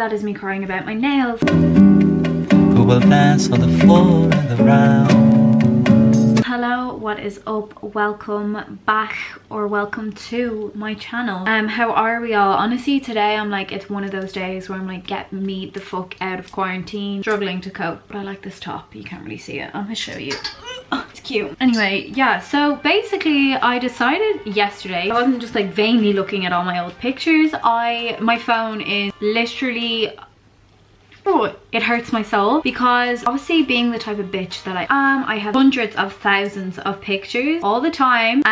That is me crying about my nails. Who will dance on the floor in the round? Hello, what is up? Welcome back, or welcome to my channel. How are we all? Honestly, today I'm like, it's one of those days where I'm like, get me the fuck out of quarantine, struggling to cope. But I like this top. You can't really see it. I'm gonna show you. Oh, it's cute. Anyway, yeah, so basically I decided yesterday, I wasn't just like vainly looking at all my old pictures. My phone is literally, oh, it hurts my soul, because obviously being the type of bitch that I am, I have hundreds of thousands of pictures all the time.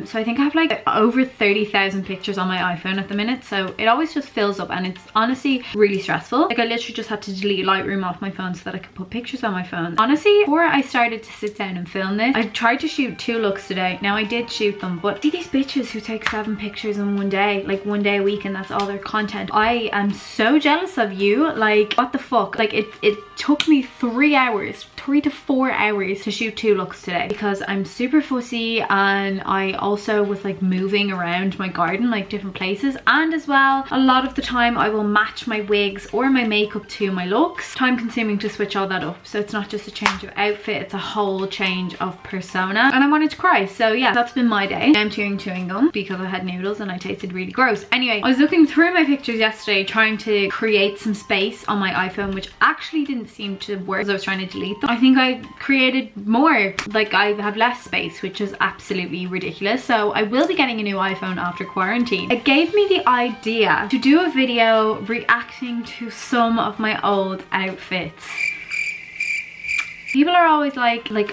So I think I have like over 30,000 pictures on my iPhone at the minute, so it always just fills up and it's honestly really stressful. Like I literally just had to delete Lightroom off my phone so that I could put pictures on my phone. Honestly, before I started to sit down and film this, I tried to shoot 2 looks today. Now I did shoot them, but see these bitches who take 7 pictures in one day, like one day a week, and that's all their content. I am so jealous of you. Like, what the fuck? Like it took me 3 to 4 hours to shoot 2 looks today, because I'm super fussy, and I also was like moving around my garden, like different places, and as well a lot of the time I will match my wigs or my makeup to my looks. Time consuming to switch all that up, so it's not just a change of outfit, it's a whole change of persona, and I wanted to cry. So yeah, that's been my day. I'm chewing gum because I had noodles and I tasted really gross. Anyway, I was looking through my pictures yesterday trying to create some space on my iPhone, which actually didn't seem to work as I was trying to delete them. I think I created more, like I have less space, which is absolutely ridiculous. So I will be getting a new iPhone after quarantine. It gave me the idea to do a video reacting to some of my old outfits. People are always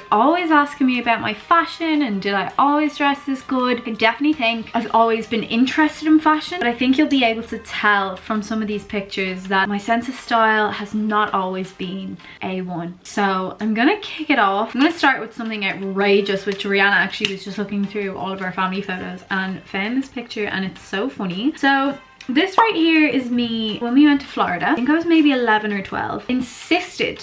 always asking me about my fashion and did I always dress this good. I definitely think I've always been interested in fashion, but I think you'll be able to tell from some of these pictures that my sense of style has not always been A1. So I'm gonna kick it off. I'm gonna start with something outrageous, which Rihanna actually was just looking through all of our family photos and found this picture, and it's so funny. So this right here is me when we went to Florida. I think I was maybe 11 or 12. Insisted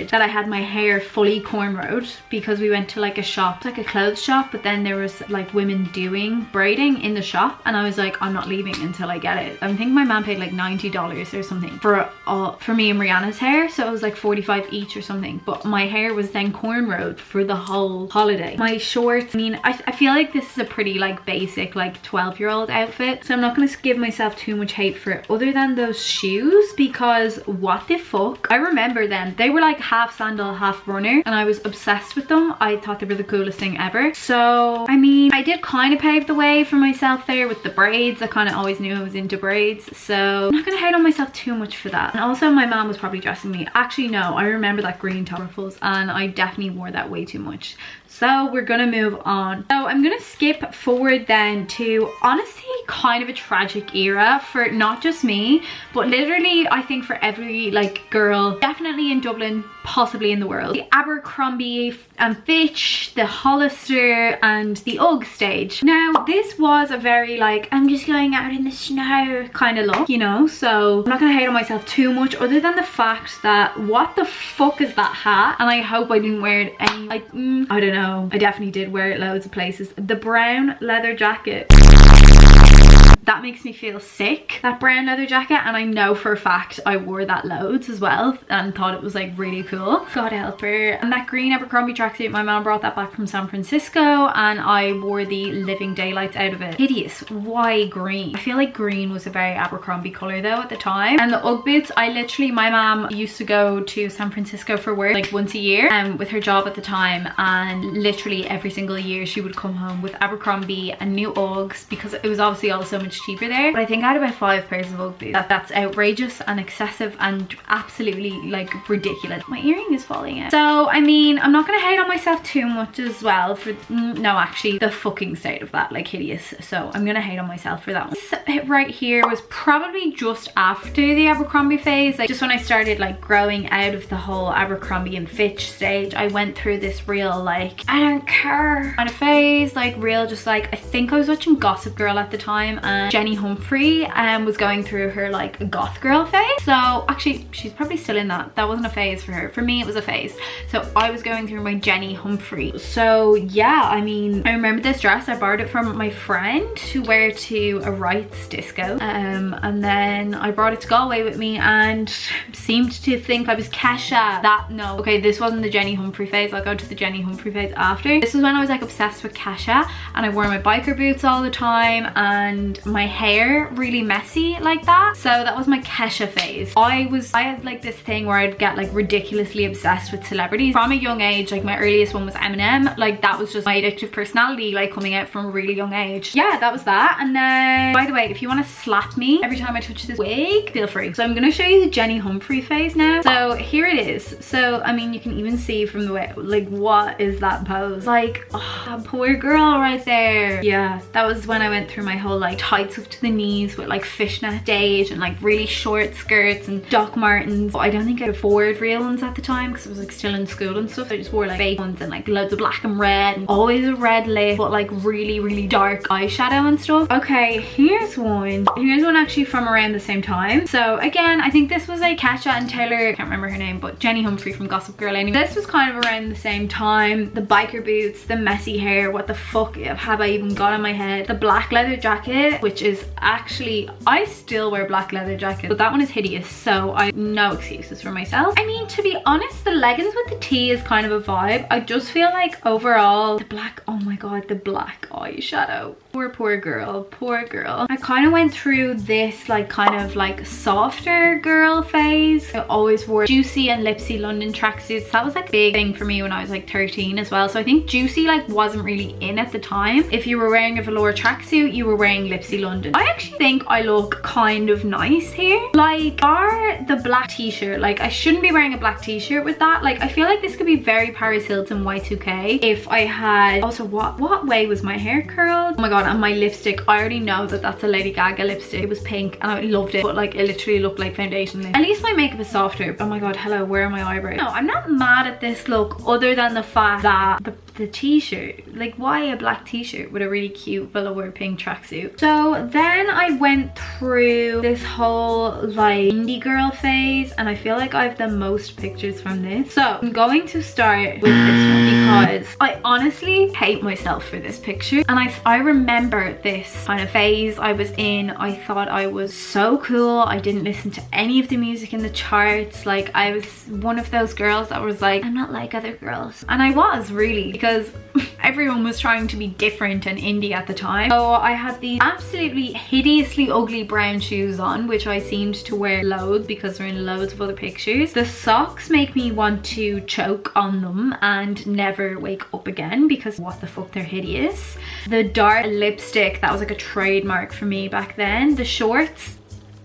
that I had my hair fully cornrowed, because we went to like a shop, like a clothes shop, but then there was like women doing braiding in the shop, and I was like, I'm not leaving until I get it. I think my mom paid like $90 or something for me and Rihanna's hair, so it was like 45 each or something, but my hair was then cornrowed for the whole holiday. My shorts, I mean, I feel like this is a pretty like basic like 12-year-old outfit, so I'm not gonna give myself too much hate for it, other than those shoes, because what the fuck. I remember them, they were like half sandal half runner, and I was obsessed with them. I thought they were the coolest thing ever. So I mean, I did kind of pave the way for myself there with the braids. I kind of always knew I was into braids, so I'm not gonna hate on myself too much for that. And also my mom was probably dressing me. Actually no, I remember that green top ruffles, and I definitely wore that way too much. So we're gonna move on. So I'm gonna skip forward then to honestly kind of a tragic era for not just me, but literally I think for every like girl, definitely in Dublin, possibly in the world. The Abercrombie and Fitch, the Hollister and the UGG stage. Now this was a very like, I'm just going out in the snow kind of look, you know, so I'm not gonna hate on myself too much, other than the fact that what the fuck is that hat? And I hope I didn't wear it any, like, I don't know. I definitely did wear it loads of places. The brown leather jacket. That makes me feel sick, that brown leather jacket, and I know for a fact I wore that loads as well and thought it was like really cool. God help her. And that green Abercrombie tracksuit, my mom brought that back from San Francisco, and I wore the living daylights out of it. Hideous. Why green? I feel like green was a very Abercrombie colour though at the time. And the UGG boots, I literally, my mom used to go to San Francisco for work like once a year with her job at the time, and literally every single year she would come home with Abercrombie and new Uggs, because it was obviously all so much cheaper there. But I think I had about 5 pairs of UGG boots. That's outrageous and excessive and absolutely like ridiculous. My earring is falling out. So I mean, I'm not gonna hate on myself too much as well for, no actually, the fucking state of that, like hideous. So I'm gonna hate on myself for that one. This right here was probably just after the Abercrombie phase, like just when I started like growing out of the whole Abercrombie and Fitch stage. I went through this real like, I don't care kind of phase, like real just like, I think I was watching Gossip Girl at the time, and and Jenny Humphrey was going through her like goth girl phase. So actually she's probably still in that. That wasn't a phase for her. For me it was a phase. So I was going through my Jenny Humphrey. So yeah, I mean, I remember this dress. I borrowed it from my friend to wear to a Rights disco. And then I brought it to Galway with me and seemed to think I was Kesha. No, okay, this wasn't the Jenny Humphrey phase. I'll go to the Jenny Humphrey phase after. This was when I was like obsessed with Kesha, and I wore my biker boots all the time and my hair really messy like that. So that was my Kesha phase. I had like this thing where I'd get like ridiculously obsessed with celebrities from a young age. Like my earliest one was Eminem. Like that was just my addictive personality, like coming out from a really young age. Yeah, that was that. And then, by the way, if you want to slap me every time I touch this wig, feel free. So I'm going to show you the Jenny Humphrey phase now. So here it is. So I mean, you can even see from the way, like, what is that pose? Like, oh, that poor girl right there. Yeah, that was when I went through my whole like tights up to the knees with like fishnet stage and like really short skirts and Doc Martens. But I don't think I could afford real ones at the time because I was like still in school and stuff. I just wore like fake ones and like loads of black and red, and always a red lip, but like really dark eyeshadow and stuff. Okay, here's one actually from around the same time. So again, I think this was like Kesha and Taylor, I can't remember her name, but Jenny Humphrey from Gossip Girl anyway. This was kind of around the same time. The biker boots, the messy hair, what the fuck have I even got on my head? The black leather jacket, which is actually, I still wear black leather jackets, but that one is hideous, so I no excuses for myself. I mean, to be honest, the leggings with the tee is kind of a vibe. I just feel like overall the black, oh my god, the black eyeshadow. Poor girl, poor girl. I kind of went through this like kind of like softer girl phase. I always wore Juicy and Lipsy London tracksuits. That was like a big thing for me when I was like 13 as well. So I think Juicy like wasn't really in at the time. If you were wearing a velour tracksuit, you were wearing Lipsy London. I actually think I look kind of nice here. Like, the black t-shirt, like I shouldn't be wearing a black t-shirt with that. Like I feel like this could be very Paris Hilton Y2K if I had, also what way was my hair curled? Oh my god, and my lipstick, I already know that that's a Lady Gaga lipstick. It was pink and I loved it, but like it literally looked like foundation. At least my makeup is softer. Oh my god, hello, where are my eyebrows? No, I'm not mad at this look other than the fact that the t-shirt, like why a black t-shirt with a really cute velour pink tracksuit? So then I went through this whole like indie girl phase, and I feel like I have the most pictures from this. So I'm going to start with this one because I honestly hate myself for this picture. And I remember this kind of phase I was in. I thought I was so cool. I didn't listen to any of the music in the charts. Like I was one of those girls that was like, I'm not like other girls. And I was really, because everyone was trying to be different and indie at the time. So I had these absolutely hideously ugly brown shoes on, which I seemed to wear loads because they're in loads of other pictures. The socks make me want to choke on them and never wake up again because what the fuck, they're hideous. The dark lipstick, that was like a trademark for me back then. The shorts,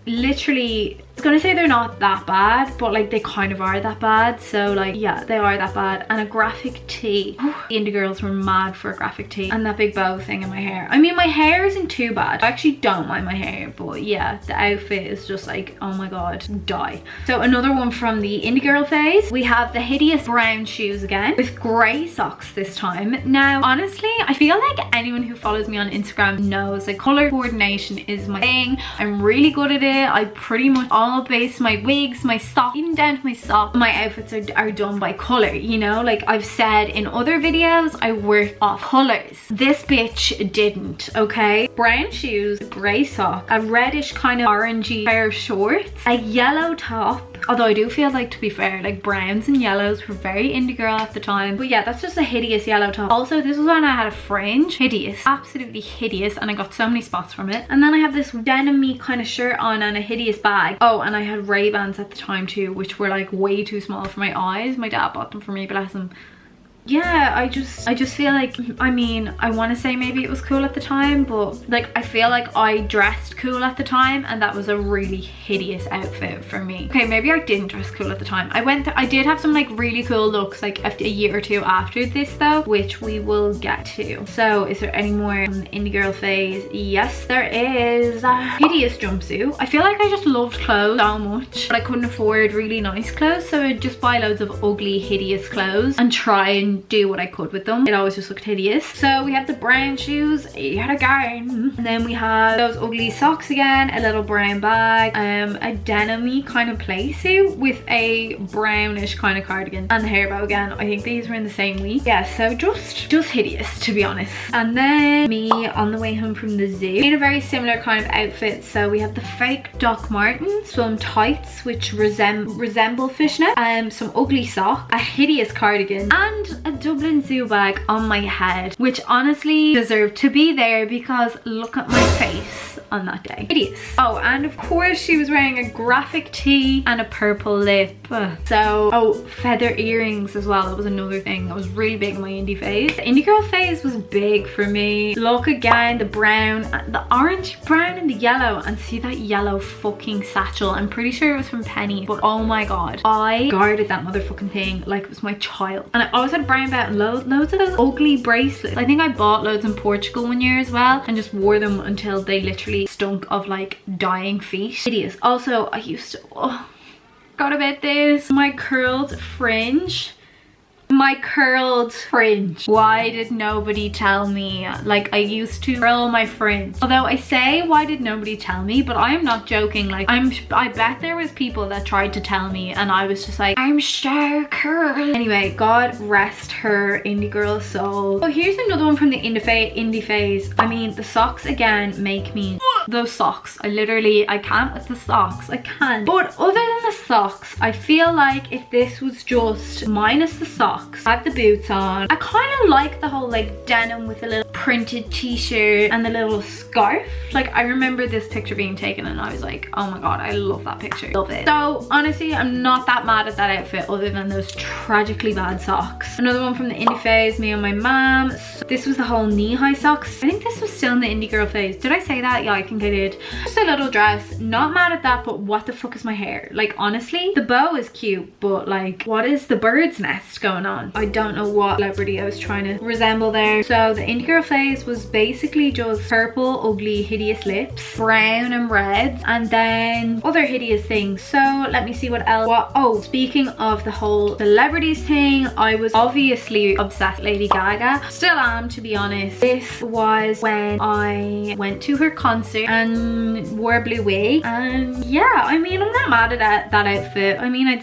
literally, I was gonna say they're not that bad, but like they kind of are that bad. So like, yeah, they are that bad. And a graphic tee. The indie girls were mad for a graphic tee. And that big bow thing in my hair. I mean, my hair isn't too bad. I actually don't mind my hair, but yeah, the outfit is just like, oh my god, die. So another one from the indie girl phase, we have the hideous brown shoes again with grey socks this time. Now, honestly, I feel like anyone who follows me on Instagram knows that color coordination is my thing. I'm really good at it. I pretty much all base my wigs, my socks, even down to my socks, my outfits are done by color, you know? Like I've said in other videos, I work off colors. This bitch didn't, okay? Brown shoes, grey sock, a reddish kind of orangey pair of shorts, a yellow top. Although I do feel like, to be fair, like browns and yellows were very indie girl at the time. But yeah, that's just a hideous yellow top. Also, this was when I had a fringe. Hideous, absolutely hideous, and I got so many spots from it. And then I have this denim-y kind of shirt on and a hideous bag. Oh, and I had Ray-Bans at the time too, which were like way too small for my eyes. My dad bought them for me, bless him. Yeah, I just feel like, I mean, I want to say maybe it was cool at the time, but like I feel like I dressed cool at the time and that was a really hideous outfit for me. Okay, maybe I didn't dress cool at the time. I did have some like really cool looks like a year or two after this though, which we will get to. So is there any more from the indie girl phase? Yes, there is. A hideous jumpsuit. I feel like I just loved clothes so much, but I couldn't afford really nice clothes, so I'd just buy loads of ugly, hideous clothes and try and didn't do what I could with them. It always just looked hideous. So we have the brown shoes yet again. And then we have those ugly socks again, a little brown bag, a denim-y kind of play suit with a brownish kind of cardigan, and the hair bow again. I think these were in the same week. Yeah, so just hideous, to be honest. And then me on the way home from the zoo in a very similar kind of outfit. So we have the fake Doc Martens, some tights which resemble fishnet, some ugly socks, a hideous cardigan, and a Dublin Zoo bag on my head, which honestly deserved to be there because look at my face on that day. Hideous. Oh, and of course she was wearing a graphic tee and a purple lip. Feather earrings as well. That was another thing that was really big in my indie phase. The indie girl phase was big for me. Look again, the brown, the orange, brown and the yellow, and see that yellow fucking satchel. I'm pretty sure it was from Penny, but oh my god, I guarded that motherfucking thing like it was my child. And I always had a brown belt and loads of those ugly bracelets. I think I bought loads in Portugal one year as well and just wore them until they literally stunk of like dying feet. Hideous. Also, I used to, forgot about this, my curled fringe. Why did nobody tell me? Like, I used to curl my fringe. Although I say why did nobody tell me, but I am not joking. Like, I bet there was people that tried to tell me and I was just like, I'm so curly. Anyway, God rest her indie girl soul. Oh, here's another one from the indie phase. I mean, the socks again make me, those socks, I can't with the socks, I can't. But other than the socks, I feel like if this was just minus the socks, I have the boots on. I kind of like the whole like denim with a little printed t-shirt and the little scarf. Like, I remember this picture being taken and I was like, oh my god, I love that picture. Love it. So honestly, I'm not that mad at that outfit other than those tragically bad socks. Another one from the indie phase, me and my mom. So this was the whole knee-high socks. I think this was still in the indie girl phase. Did I say that? Yeah, I think I did. Just a little dress. Not mad at that, but what the fuck is my hair? Like, honestly, the bow is cute, but like, what is the bird's nest going on? I don't know what celebrity I was trying to resemble there. So the indie girl phase was basically just purple, ugly, hideous lips, brown and reds, and then other hideous things. So let me see what else. Oh, speaking of the whole celebrities thing, I was obviously obsessed with Lady Gaga. Still am, to be honest. This was when I went to her concert and wore a blue wig, and yeah, I mean, I'm not mad at that outfit. I mean, I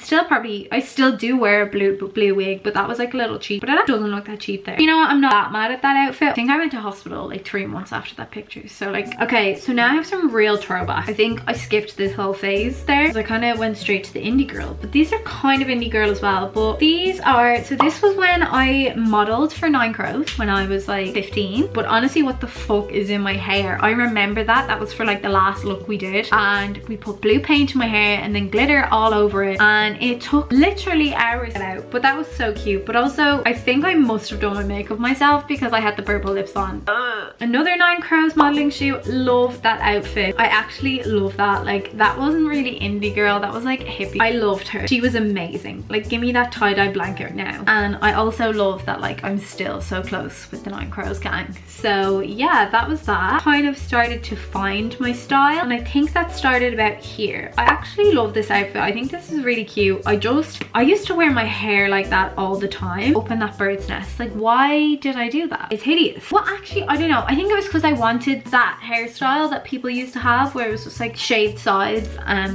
still do wear a blue wig, but that was like a little cheap, but it doesn't look that cheap there. You know what, I'm not that mad at that outfit. I think I went to hospital like 3 months after that picture, so like, okay, so now I have some real throwback. I think I skipped this whole phase there because I kind of went straight to the indie girl, but these are kind of indie girl as well. But these are, so this was when I modeled for Nine Crows when I was like 15, but honestly, what the fuck is in my hair? I remember that was for like the last look we did, and we put blue paint in my hair and then glitter all over it, and it took literally hours to get out, but that was so cute. But also, I think I must have done my makeup myself because I had the purple lips on. Another Nine Crows modeling shoot. Loved that outfit. I actually love that. Like, that wasn't really indie girl, that was like hippie. I loved her. She was amazing. Like, give me that tie-dye blanket now. And I also love that like I'm still so close with the Nine Crows gang. So yeah, that was that. Kind of started to find my style, and I think that started about here. I actually love this outfit. I think this is really cute. I used to wear my hair like that all the time. Open that bird's nest. Like, why did I do that? It's hideous. Well, actually, I don't know. I think it was because I wanted that hairstyle that people used to have where it was just like shaved sides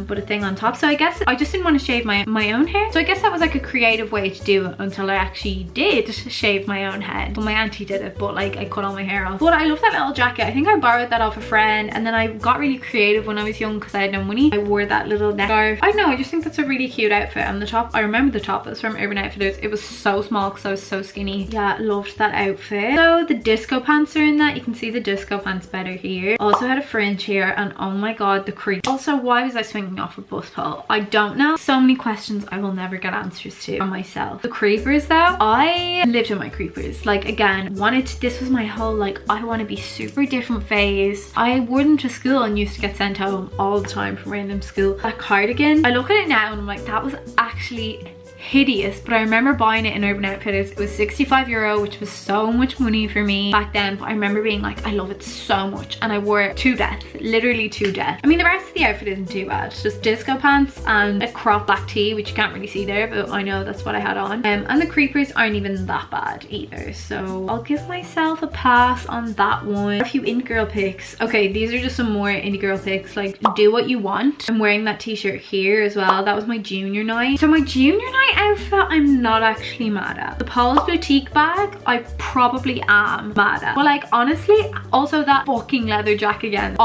but a thing on top. So I guess I just didn't want to shave my own hair. So I guess that was like a creative way to do it until I actually did shave my own head. Well, my auntie did it, but like I cut all my hair off. But I love that little jacket. I think I borrowed that off a friend, and then I got really creative when I was young because I had no money. I wore that little neck scarf. I don't know, I just think that's a really cute outfit. And the top, I remember the top, it was from Urban Outfitters. It was so small because I was so skinny. Yeah, loved that outfit. So the disco pants are in that. You can see the disco pants better here. Also had a fringe here, and oh my god, the creep. Also, why was I swinging off a bus pole? I don't know. So many questions I will never get answers to on myself. The creepers though, I lived in my creepers. Like, again, this was my whole like, I want to be super different phase. I went to school and used to get sent home all the time from random school. That cardigan, I look at it now and I'm like, that was actually hideous, but I remember buying it in Urban Outfitters. It was €65, which was so much money for me back then, but I remember being like, I love it so much, and I wore it to death, literally to death. I mean, the rest of the outfit isn't too bad. It's just disco pants and a crop black tee, which you can't really see there, but I know that's what I had on. And the creepers aren't even that bad either, so I'll give myself a pass on that one. A few indie girl pics. Okay, these are just some more indie girl pics, like do what you want. I'm wearing that t-shirt here as well. That was my junior night. So my junior night outfit, I'm not actually mad at. The Paul's Boutique bag, I probably am mad at. But like, honestly, also that fucking leather jacket again.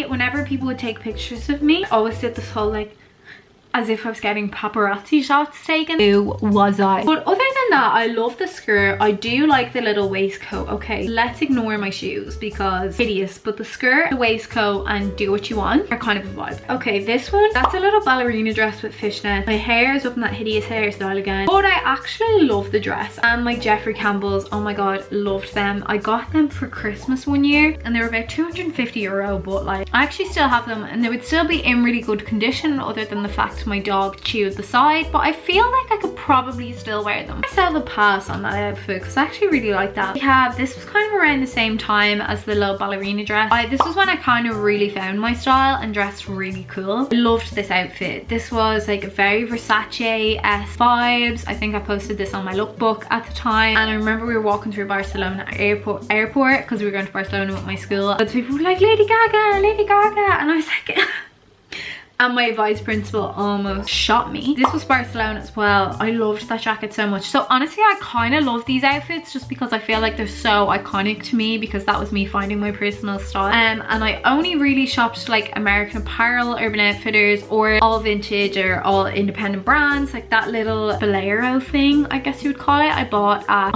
Whenever people would take pictures of me, I always did this whole like, as if I was getting paparazzi shots taken. Who was I? But other than that, I love the skirt. I do like the little waistcoat. Okay, let's ignore my shoes because hideous, but the skirt, the waistcoat, and do what you want are kind of a vibe. Okay, this one, that's a little ballerina dress with fishnet. My hair is up in that hideous hairstyle again, but I actually love the dress. And my Jeffrey Campbell's, oh my god, loved them. I got them for Christmas one year and they were about €250, but like, I actually still have them and they would still be in really good condition other than the fact my dog chewed the side, but I feel like I could probably still wear them. I still have a pass on that outfit because I actually really like that. We have, this was kind of around the same time as the little ballerina dress. This was when I kind of really found my style and dressed really cool. I loved this outfit. This was like very Versace-esque vibes. I think I posted this on my lookbook at the time, and I remember we were walking through Barcelona airport because we were going to Barcelona with my school. But people were like, Lady Gaga, Lady Gaga, and I was like and my vice principal almost shot me. This was Barcelona as well. I loved that jacket so much. So honestly, I kind of love these outfits just because I feel like they're so iconic to me, because that was me finding my personal style. And I only really shopped like American Apparel, Urban Outfitters, or all vintage or all independent brands, like that little bolero thing, I guess you would call it. I bought at,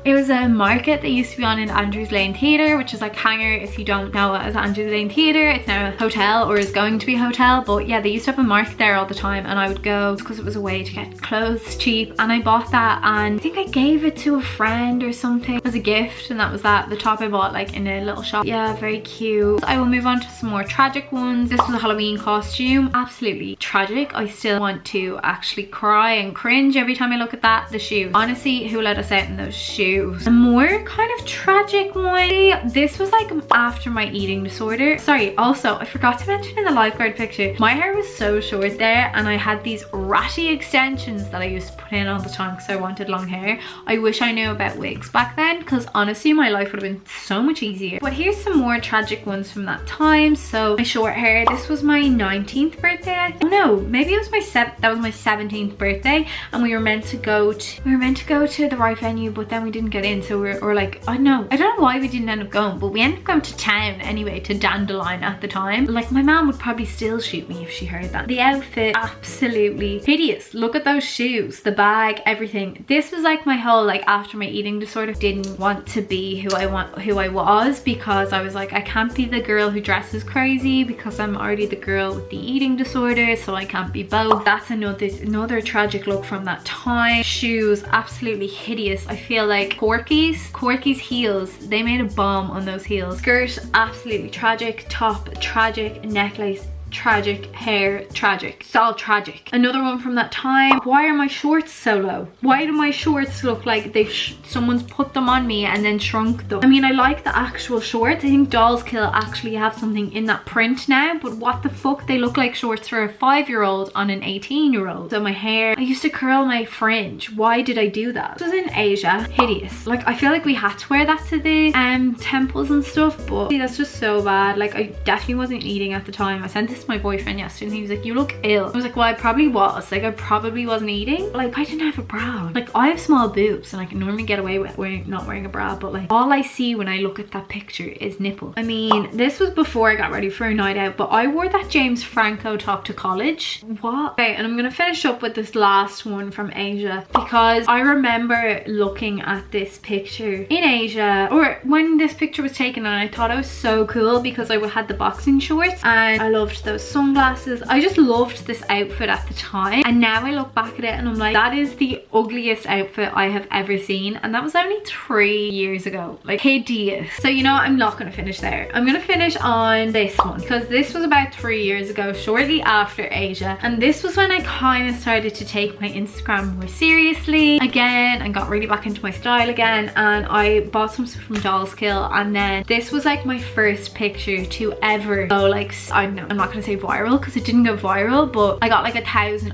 it was a market that used to be on in Andrews Lane Theatre, which is like Hanger. If you don't know it as Andrews Lane Theatre, it's now a hotel, or is going to be a hotel, but yeah, they used to have a market there all the time, and I would go because it was a way to get clothes cheap. And I bought that, and I think I gave it to a friend or something as a gift, and that was that. The top I bought like in a little shop. Yeah, very cute. I will move on to some more tragic ones. This was a Halloween costume, absolutely tragic. I still want to actually cry and cringe every time I look at that. The shoes, honestly, who let us out in those shoes? A more kind of tragic one, this was like after my eating disorder. Sorry, also I forgot to mention in the lifeguard picture, my hair was so short there, and I had these ratty extensions that I used to put in all the time because I wanted long hair. I wish I knew about wigs back then, because honestly my life would have been so much easier. But here's some more tragic ones from that time. So my short hair, this was my 19th birthday. Oh no, maybe it was that was my 17th birthday, and we were meant to go to the right venue, but then we didn't get in, so we were like, I don't know why we didn't end up going, but we ended up going to town anyway, to Dandelion at the time. Like, my mom would probably still shoot me if she heard that. The outfit, absolutely hideous. Look at those shoes, the bag, everything. This was like my whole, like, after my eating disorder, didn't want to be who I was, because I was like, I can't be the girl who dresses crazy because I'm already the girl with the eating disorder, so I can't be both. That's another tragic look from that time. Shoes, absolutely hideous. I feel like Corky's heels, they made a bomb on those heels. Skirt, absolutely tragic. Top, tragic. Necklace, tragic. Hair, tragic. It's all tragic. Another one from that time. Why are my shorts so low? Why do my shorts look like someone's put them on me and then shrunk them? I mean, I like the actual shorts. I think Dolls Kill actually have something in that print now, but what the fuck, they look like shorts for a 5-year-old on an 18-year-old. So my hair, I used to curl my fringe. Why did I do that? This was in Asia. Hideous. Like, I feel like we had to wear that to the temples and stuff, but see, that's just so bad. Like, I definitely wasn't eating at the time. I sent this to my boyfriend yesterday and he was like, you look ill. I was like, well, I probably was. Like, I probably wasn't eating. Like, I didn't have a bra. Like, I have small boobs and I can normally get away with not wearing a bra, but like, all I see when I look at that picture is nipple. I mean, this was before I got ready for a night out, but I wore that James Franco top to college. What? Okay, and I'm gonna finish up with this last one from Asia, because I remember looking at this picture in Asia, or when this picture was taken, and I thought it was so cool because I had the boxing shorts and I loved those sunglasses. I just loved this outfit at the time, and now I look back at it and I'm like, that is the ugliest outfit I have ever seen, and that was only 3 years ago. Like, hideous. So you know what, I'm not gonna finish there. I'm gonna finish on this one, because this was about 3 years ago, shortly after Asia, and this was when I kind of started to take my Instagram more seriously again and got really back into my style again. And I bought some stuff from Dollskill, and then this was like my first picture to ever go like, I don't know, I'm not gonna say viral because it didn't go viral, but I got like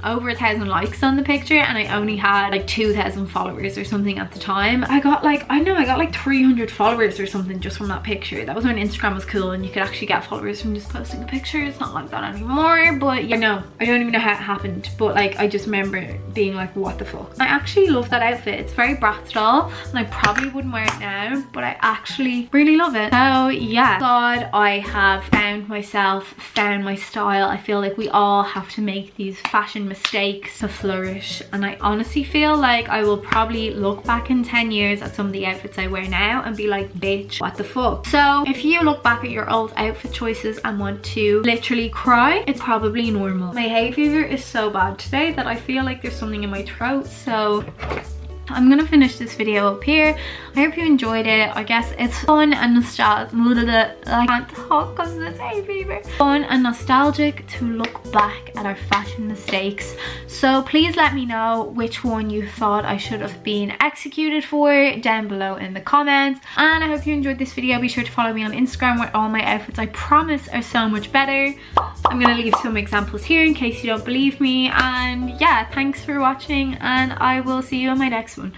over 1,000 likes on the picture, and I only had like 2,000 followers or something at the time. I got like, I know, I got like 300 followers or something just from that picture. That was when Instagram was cool and you could actually get followers from just posting a picture. It's not like that anymore, but yeah, no, I don't even know how it happened, but like I just remember being like, what the fuck. I actually love that outfit. It's very Bratz doll, and I probably wouldn't wear it now, but I actually really love it. So yeah, God, I have found myself, found my style. I feel like we all have to make these fashion mistakes to flourish, and I honestly feel like I will probably look back in 10 years at some of the outfits I wear now and be like, bitch, what the fuck. So if you look back at your old outfit choices and want to literally cry, it's probably normal. My hay fever is so bad today that I feel like there's something in my throat, so I'm gonna finish this video up here. I hope you enjoyed it. I guess it's fun and nostalgic. I can't talk because of this hay fever. Fun and nostalgic to look back at our fashion mistakes. So please let me know which one you thought I should have been executed for down below in the comments. And I hope you enjoyed this video. Be sure to follow me on Instagram, where all my outfits, I promise, are so much better. I'm gonna leave some examples here in case you don't believe me. And yeah, thanks for watching, and I will see you on my next one.